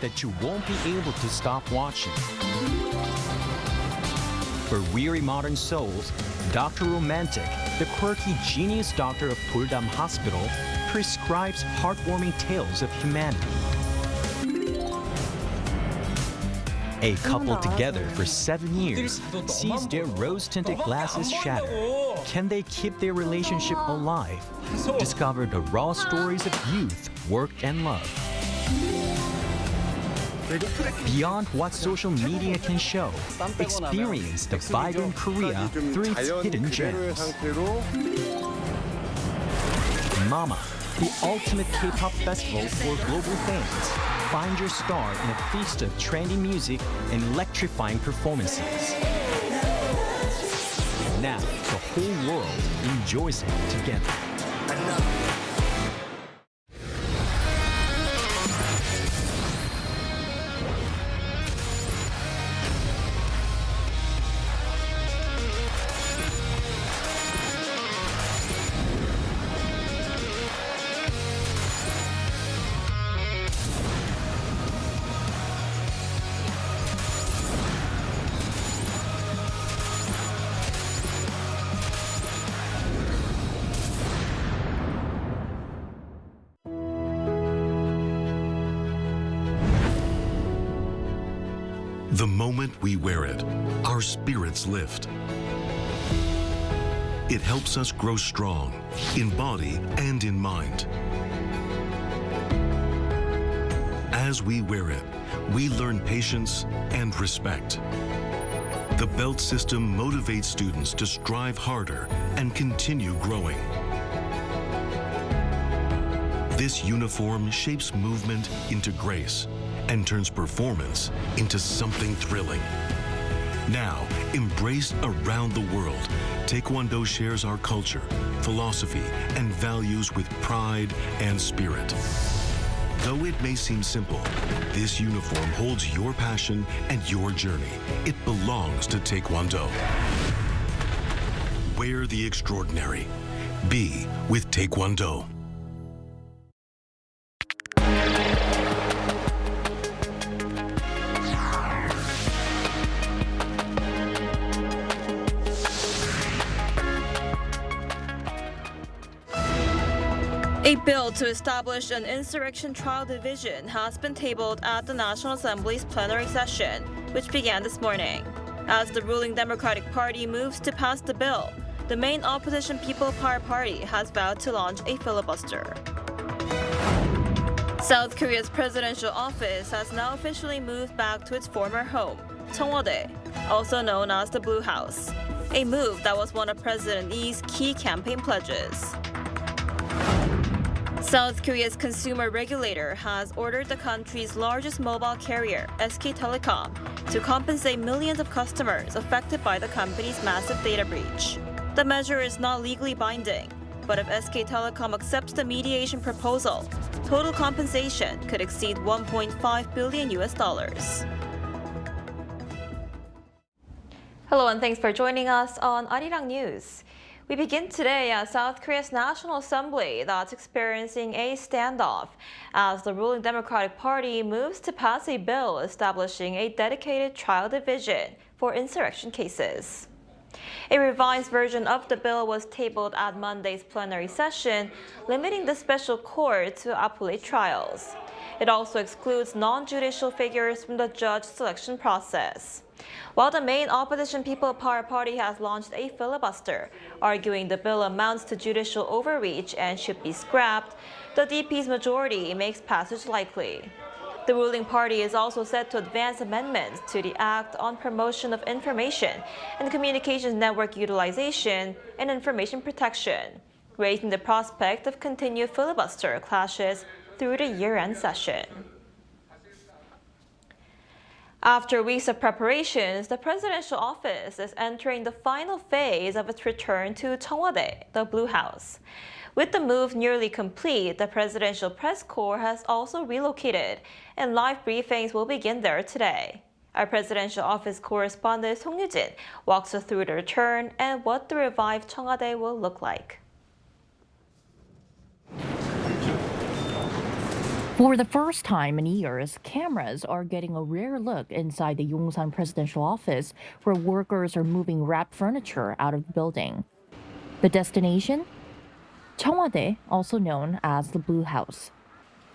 that you won't be able to stop watching. For weary modern souls, Dr. Romantic, the quirky genius doctor of Puldam Hospital, prescribes heartwarming tales of humanity. A couple together for 7 years sees their rose-tinted glasses shatter. Can they keep their relationship alive? Discover the raw stories of youth, work, and love. Beyond what social media can show, experience the vibrant Korea through its hidden gems. Mama, the ultimate K-pop festival for global fans. Find your star in a feast of trendy music and electrifying performances. Now, the whole world enjoys it together. The moment we wear it, our spirits lift. It helps us grow strong, in body and in mind. As we wear it, we learn patience and respect. The belt system motivates students to strive harder and continue growing. This uniform shapes movement into grace and turns performance into something thrilling. Now, embraced around the world, Taekwondo shares our culture, philosophy, and values with pride and spirit. Though it may seem simple, this uniform holds your passion and your journey. It belongs to Taekwondo. Wear the extraordinary. Be with Taekwondo. A bill to establish an insurrection trial division has been tabled at the National Assembly's plenary session, which began this morning. As the ruling Democratic Party moves to pass the bill, the main opposition People Power Party has vowed to launch a filibuster. South Korea's presidential office has now officially moved back to its former home, Cheong Wa Dae, also known as the Blue House, a move that was one of President Lee's key campaign pledges. South Korea's consumer regulator has ordered the country's largest mobile carrier, SK Telecom, to compensate millions of customers affected by the company's massive data breach. The measure is not legally binding, but if SK Telecom accepts the mediation proposal, total compensation could exceed $1.5 billion. Hello and thanks for joining us on Arirang News. We begin today at South Korea's National Assembly that's experiencing a standoff as the ruling Democratic Party moves to pass a bill establishing a dedicated trial division for insurrection cases. A revised version of the bill was tabled at Monday's plenary session, limiting the special court to appellate trials. It also excludes non-judicial figures from the judge selection process. While the main opposition People Power Party has launched a filibuster, arguing the bill amounts to judicial overreach and should be scrapped, the DP's majority makes passage likely. The ruling party is also set to advance amendments to the Act on Promotion of Information and Communications Network Utilization and Information Protection, raising the prospect of continued filibuster clashes through the year-end session. After weeks of preparations, the presidential office is entering the final phase of its return to Cheong Wa Dae, the Blue House. With the move nearly complete, the presidential press corps has also relocated, and live briefings will begin there today. Our presidential office correspondent Song Yoo-jin walks us through the return and what the revived Cheong Wa Dae will look like. For the first time in years, cameras are getting a rare look inside the Yongsan presidential office, where workers are moving wrapped furniture out of the building. The destination? Cheong Wa Dae, also known as the Blue House.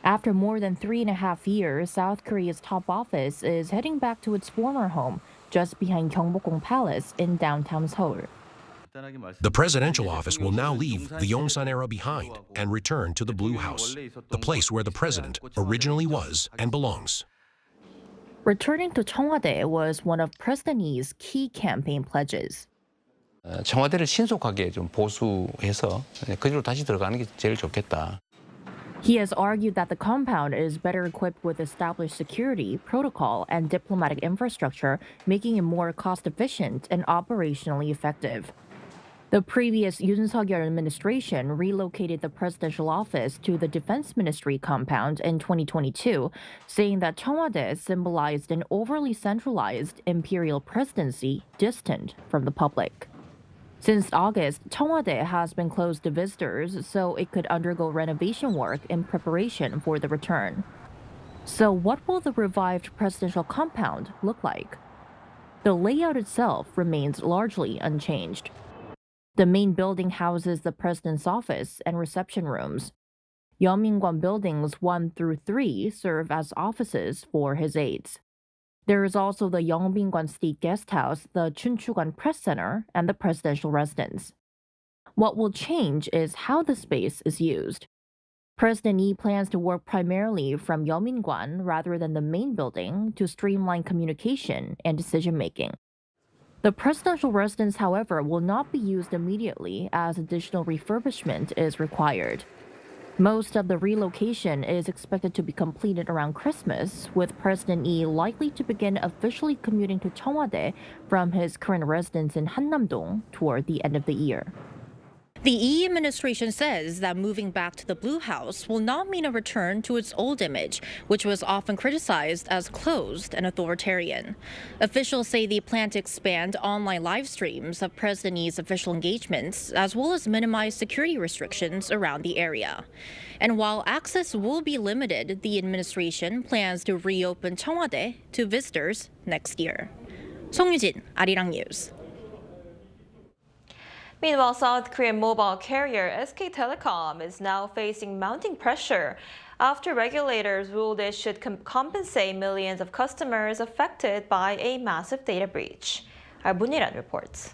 After more than 3.5 years, South Korea's top office is heading back to its former home, just behind Gyeongbokgung Palace in downtown Seoul. The presidential office will now leave the Yongsan era behind and return to the Blue House, the place where the president originally was and belongs. Returning to Cheong Wa Dae was one of President Lee's key campaign pledges. 청와대를 신속하게 좀 보수해서 그대로 다시 들어가는 게 제일 좋겠다. He has argued that the compound is better equipped with established security, protocol, and diplomatic infrastructure, making it more cost-efficient and operationally effective. The previous Yoon Suk-yeol administration relocated the presidential office to the Defense Ministry compound in 2022, saying that Cheong Wa Dae symbolized an overly centralized imperial presidency distant from the public. Since August, Cheong Wa Dae has been closed to visitors, so it could undergo renovation work in preparation for the return. So what will the revived presidential compound look like? The layout itself remains largely unchanged. The main building houses the president's office and reception rooms. Yeomingwan buildings 1 through 3 serve as offices for his aides. There is also the Yeongbingwan State Guest House, the Chunchugan Press Center, and the presidential residence. What will change is how the space is used. President Lee plans to work primarily from Yeomingwan rather than the main building to streamline communication and decision-making. The presidential residence, however, will not be used immediately as additional refurbishment is required. Most of the relocation is expected to be completed around Christmas, with President Lee likely to begin officially commuting to Cheong Wa Dae from his current residence in Hannam-dong toward the end of the year. The Lee administration says that moving back to the Blue House will not mean a return to its old image, which was often criticized as closed and authoritarian. Officials say they plan to expand online live streams of President Lee's official engagements, as well as minimize security restrictions around the area. And while access will be limited, the administration plans to reopen Cheong Wa Dae to visitors next year. 송유진, Arirang News. Meanwhile, South Korean mobile carrier SK Telecom is now facing mounting pressure after regulators ruled it should compensate millions of customers affected by a massive data breach. Our Muniran reports.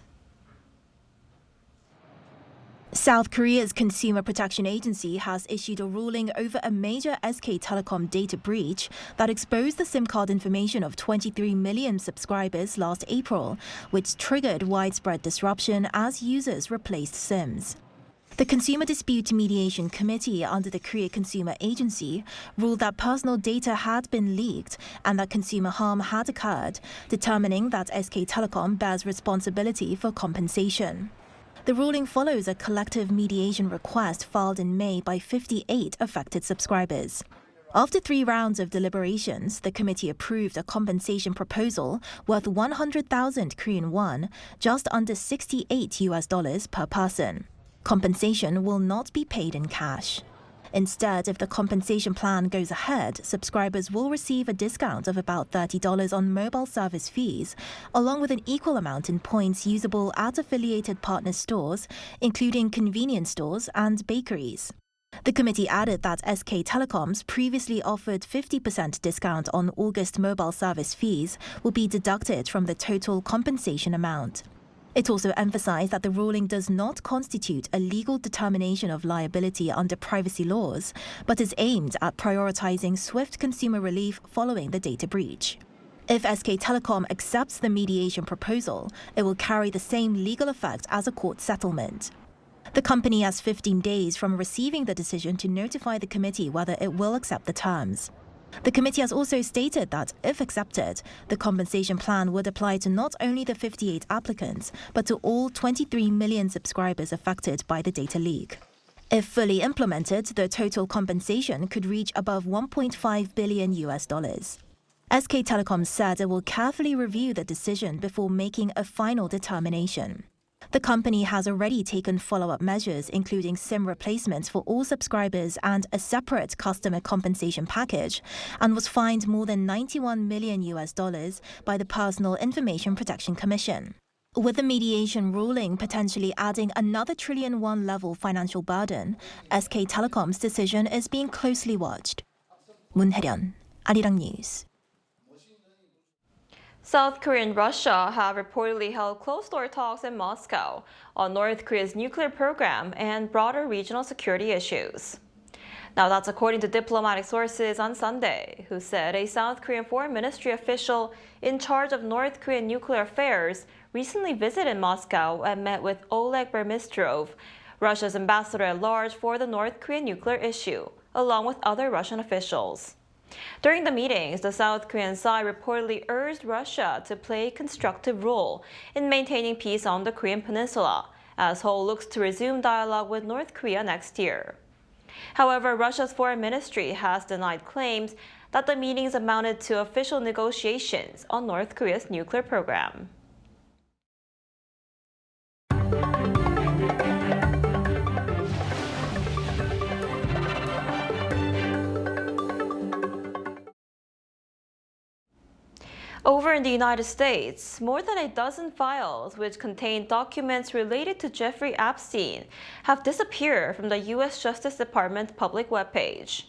South Korea's Consumer Protection Agency has issued a ruling over a major SK Telecom data breach that exposed the SIM card information of 23 million subscribers last April, which triggered widespread disruption as users replaced SIMs. The Consumer Dispute Mediation Committee under the Korea Consumer Agency ruled that personal data had been leaked and that consumer harm had occurred, determining that SK Telecom bears responsibility for compensation. The ruling follows a collective mediation request filed in May by 58 affected subscribers. After 3 rounds of deliberations, the committee approved a compensation proposal worth 100,000 Korean won, just under $68 per person. Compensation will not be paid in cash. Instead, if the compensation plan goes ahead, subscribers will receive a discount of about $30 on mobile service fees, along with an equal amount in points usable at affiliated partner stores, including convenience stores and bakeries. The committee added that SK Telecom's previously offered 50% discount on August mobile service fees will be deducted from the total compensation amount. It also emphasized that the ruling does not constitute a legal determination of liability under privacy laws, but is aimed at prioritizing swift consumer relief following the data breach. If SK Telecom accepts the mediation proposal, it will carry the same legal effect as a court settlement. The company has 15 days from receiving the decision to notify the committee whether it will accept the terms. The committee has also stated that, if accepted, the compensation plan would apply to not only the 58 applicants, but to all 23 million subscribers affected by the data leak. If fully implemented, the total compensation could reach above $1.5 billion. SK Telecom said it will carefully review the decision before making a final determination. The company has already taken follow-up measures, including SIM replacements for all subscribers and a separate customer compensation package, and was fined more than $91 million by the Personal Information Protection Commission. With the mediation ruling potentially adding another trillion won level financial burden, SK Telecom's decision is being closely watched. 문혜련, Arirang News. South Korea and Russia have reportedly held closed-door talks in Moscow on North Korea's nuclear program and broader regional security issues. Now, that's according to diplomatic sources on Sunday, who said a South Korean foreign ministry official in charge of North Korean nuclear affairs recently visited Moscow and met with Oleg Burmistrov, Russia's ambassador at large for the North Korean nuclear issue, along with other Russian officials. During the meetings, the South Korean side reportedly urged Russia to play a constructive role in maintaining peace on the Korean peninsula, as Seoul looks to resume dialogue with North Korea next year. However, Russia's foreign ministry has denied claims that the meetings amounted to official negotiations on North Korea's nuclear program. Over in the United States, more than a dozen files which contain documents related to Jeffrey Epstein have disappeared from the U.S. Justice Department public webpage.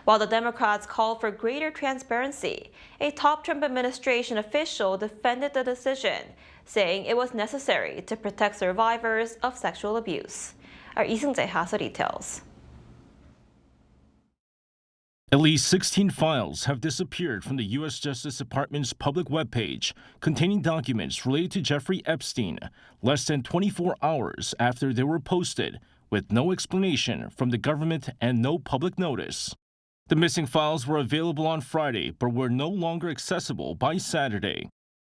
While the Democrats call for greater transparency, a top Trump administration official defended the decision, saying it was necessary to protect survivors of sexual abuse. Our Lee Seung-jae has the details. At least 16 files have disappeared from the U.S. Justice Department's public webpage containing documents related to Jeffrey Epstein, less than 24 hours after they were posted, with no explanation from the government and no public notice. The missing files were available on Friday but were no longer accessible by Saturday.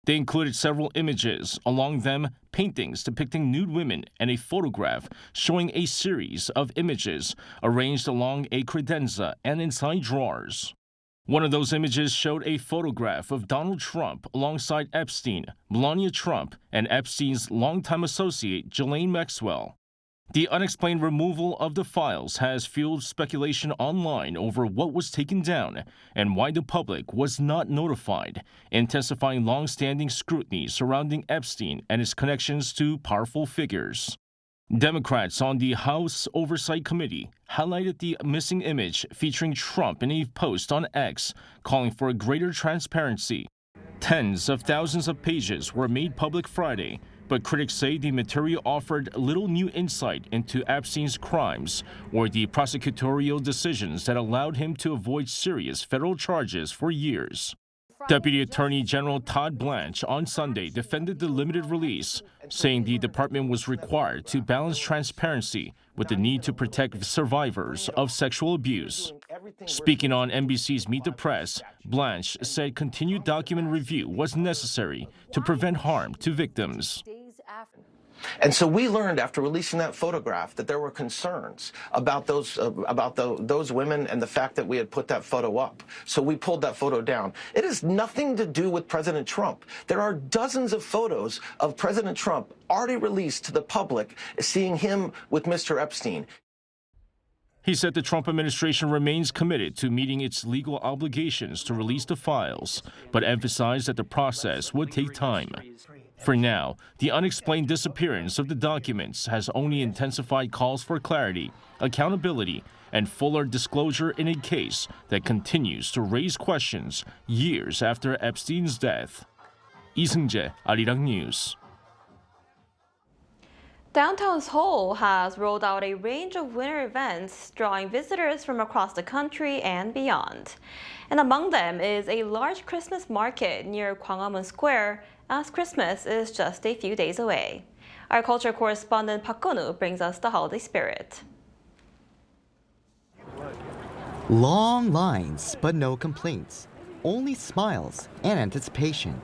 They included several images, among them paintings depicting nude women and a photograph showing a series of images arranged along a credenza and inside drawers. One of those images showed a photograph of Donald Trump alongside Epstein, Melania Trump, and Epstein's longtime associate Ghislaine Maxwell. The unexplained removal of the files has fueled speculation online over what was taken down and why the public was not notified, intensifying long-standing scrutiny surrounding Epstein and his connections to powerful figures. Democrats on the House Oversight Committee highlighted the missing image featuring Trump in a post on X, calling for greater transparency. Tens of thousands of pages were made public Friday, but critics say the material offered little new insight into Epstein's crimes or the prosecutorial decisions that allowed him to avoid serious federal charges for years. Deputy Attorney General Todd Blanche on Sunday defended the limited release, saying the department was required to balance transparency with the need to protect survivors of sexual abuse. Speaking on NBC's Meet the Press, Blanche said continued document review was necessary to prevent harm to victims. And so we learned after releasing that photograph that there were concerns about those women and the fact that we had put that photo up. So we pulled that photo down. It has nothing to do with President Trump. There are dozens of photos of President Trump already released to the public, seeing him with Mr. Epstein. He said the Trump administration remains committed to meeting its legal obligations to release the files, but emphasized that the process would take time. For now, the unexplained disappearance of the documents has only intensified calls for clarity, accountability, and fuller disclosure in a case that continues to raise questions years after Epstein's death. Lee Seung-jae, Arirang News. Downtown Seoul has rolled out a range of winter events drawing visitors from across the country and beyond. And among them is a large Christmas market near Gwanghwamun Square, as Christmas is just a few days away. Our culture correspondent Park Gun-woo brings us the holiday spirit. Long lines, but no complaints. Only smiles and anticipation.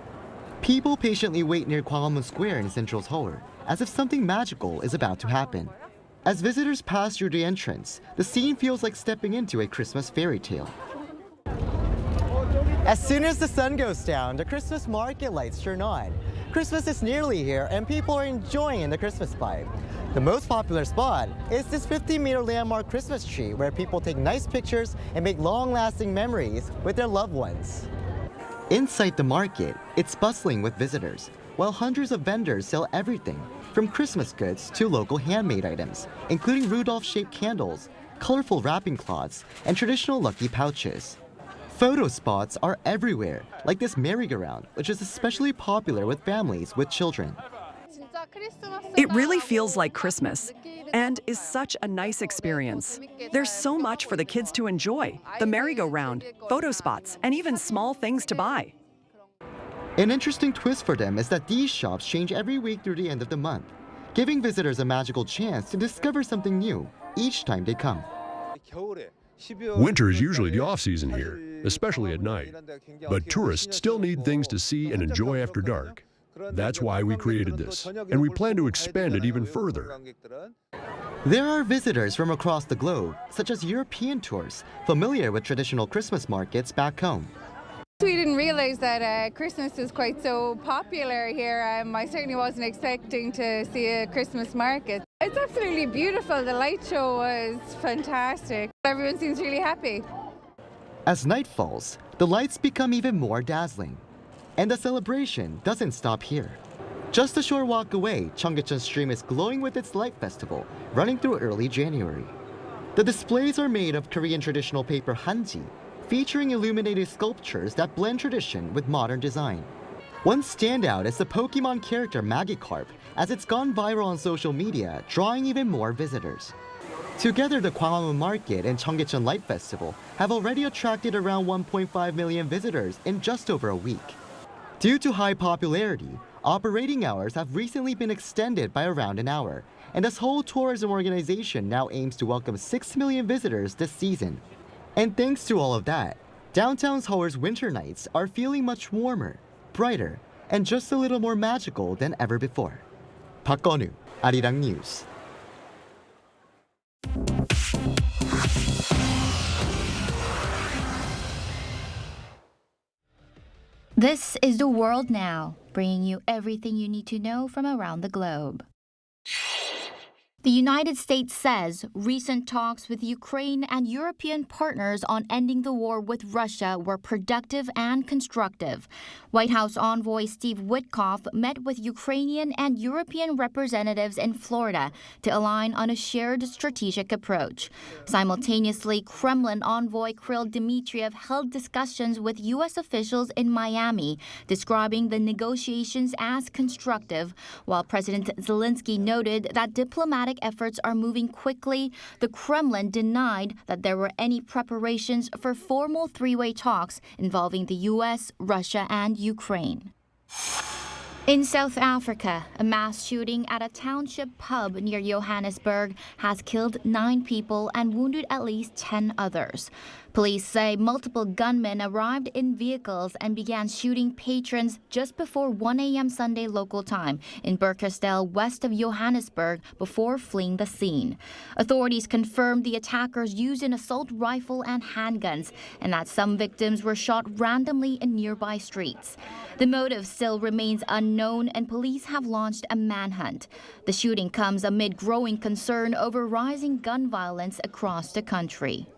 People patiently wait near Gwanghwamun Square in central Seoul, as if something magical is about to happen. As visitors pass through the entrance, the scene feels like stepping into a Christmas fairy tale. As soon as the sun goes down, the Christmas market lights turn on. Christmas is nearly here and people are enjoying the Christmas vibe. The most popular spot is this 50-meter landmark Christmas tree where people take nice pictures and make long-lasting memories with their loved ones. Inside the market, it's bustling with visitors, while hundreds of vendors sell everything from Christmas goods to local handmade items, including Rudolph-shaped candles, colorful wrapping cloths, and traditional lucky pouches. Photo spots are everywhere, like this merry-go-round, which is especially popular with families with children. It really feels like Christmas and is such a nice experience. There's so much for the kids to enjoy, the merry-go-round, photo spots, and even small things to buy. An interesting twist for them is that these shops change every week through the end of the month, giving visitors a magical chance to discover something new each time they come. Winter is usually the off-season here, especially at night. But tourists still need things to see and enjoy after dark. That's why we created this, and we plan to expand it even further. There are visitors from across the globe, such as European tourists familiar with traditional Christmas markets back home. We didn't realize that Christmas is quite so popular here. I certainly wasn't expecting to see a Christmas market. It's absolutely beautiful. The light show was fantastic. Everyone seems really happy. As night falls, the lights become even more dazzling. And the celebration doesn't stop here. Just a short walk away, Cheongcheon Stream is glowing with its light festival, running through early January. The displays are made of Korean traditional paper hanji, featuring illuminated sculptures that blend tradition with modern design. One standout is the Pokemon character Magikarp, as it's gone viral on social media, drawing even more visitors. Together, the Gwanghwamun Market and Cheongcheon Light Festival have already attracted around 1.5 million visitors in just over a week. Due to high popularity, operating hours have recently been extended by around an hour, and the Seoul Tourism Organization now aims to welcome 6 million visitors this season. And thanks to all of that, downtown Seoul's winter nights are feeling much warmer, brighter, and just a little more magical than ever before. Park Gun-woo, Arirang News. This is The World Now, bringing you everything you need to know from around the globe. The United States says recent talks with Ukraine and European partners on ending the war with Russia were productive and constructive. White House envoy Steve Witkoff met with Ukrainian and European representatives in Florida to align on a shared strategic approach. Simultaneously, Kremlin envoy Kirill Dmitriev held discussions with U.S. officials in Miami, describing the negotiations as constructive, while President Zelensky noted that diplomatic efforts are moving quickly. The Kremlin denied that there were any preparations for formal three-way talks involving the U.S., Russia, and Ukraine. In South Africa, a mass shooting at a township pub near Johannesburg has killed 9 people and wounded at least 10 others. Police say multiple gunmen arrived in vehicles and began shooting patrons just before 1 a.m. Sunday local time in Berkestell, west of Johannesburg, before fleeing the scene. Authorities confirmed the attackers used an assault rifle and handguns, and that some victims were shot randomly in nearby streets. The motive still remains unknown, and police have launched a manhunt. The shooting comes amid growing concern over rising gun violence across the country.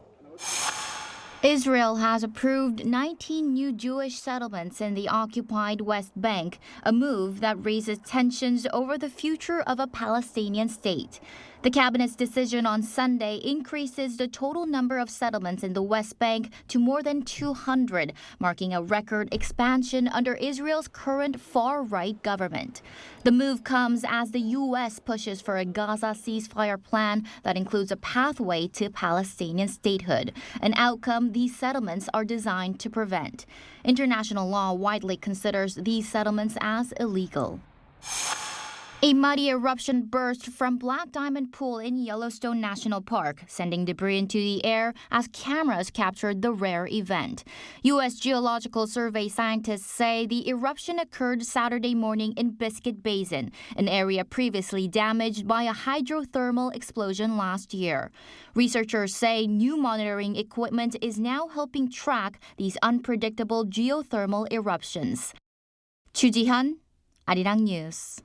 Israel has approved 19 new Jewish settlements in the occupied West Bank, a move that raises tensions over the future of a Palestinian state. The cabinet's decision on Sunday increases the total number of settlements in the West Bank to more than 200, marking a record expansion under Israel's current far-right government. The move comes as the U.S. pushes for a Gaza ceasefire plan that includes a pathway to Palestinian statehood, an outcome these settlements are designed to prevent. International law widely considers these settlements as illegal. A muddy eruption burst from Black Diamond Pool in Yellowstone National Park, sending debris into the air as cameras captured the rare event. U.S. Geological Survey scientists say the eruption occurred Saturday morning in Biscuit Basin, an area previously damaged by a hydrothermal explosion last year. Researchers say new monitoring equipment is now helping track these unpredictable geothermal eruptions. Chu Ji-hyun, Arirang News.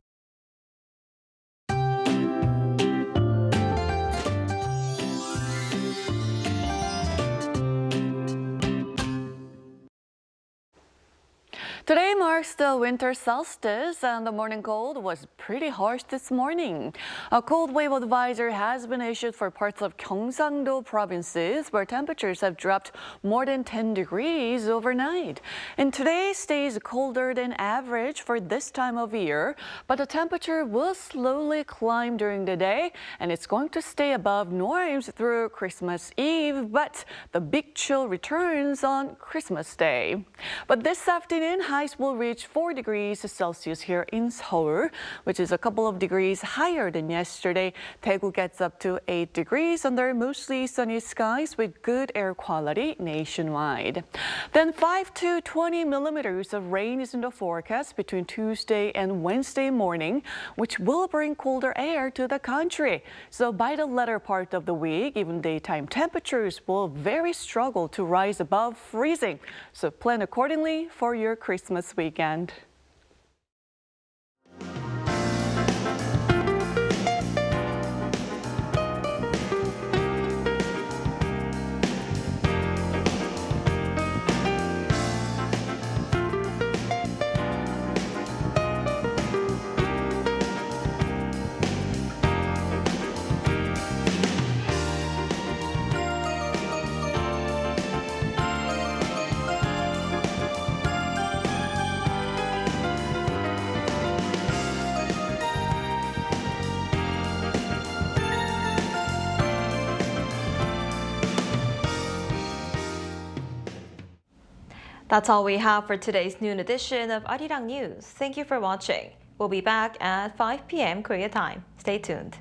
Today marks the winter solstice, and the morning cold was pretty harsh this morning. A cold wave advisory has been issued for parts of Gyeongsang-do provinces, where temperatures have dropped more than 10 degrees overnight. And today stays colder than average for this time of year, but the temperature will slowly climb during the day, and it's going to stay above norms through Christmas Eve, but the big chill returns on Christmas Day. But this afternoon, highs will reach 4 degrees Celsius here in Seoul, which is a couple of degrees higher than yesterday. Daegu gets up to 8 degrees under mostly sunny skies with good air quality nationwide. Then 5 to 20 millimeters of rain is in the forecast between Tuesday and Wednesday morning, which will bring colder air to the country. So by the latter part of the week, even daytime temperatures will very struggle to rise above freezing. So plan accordingly for your Christmas weekend. That's all we have for today's noon edition of Arirang News. Thank you for watching. We'll be back at 5 p.m. Korea time. Stay tuned.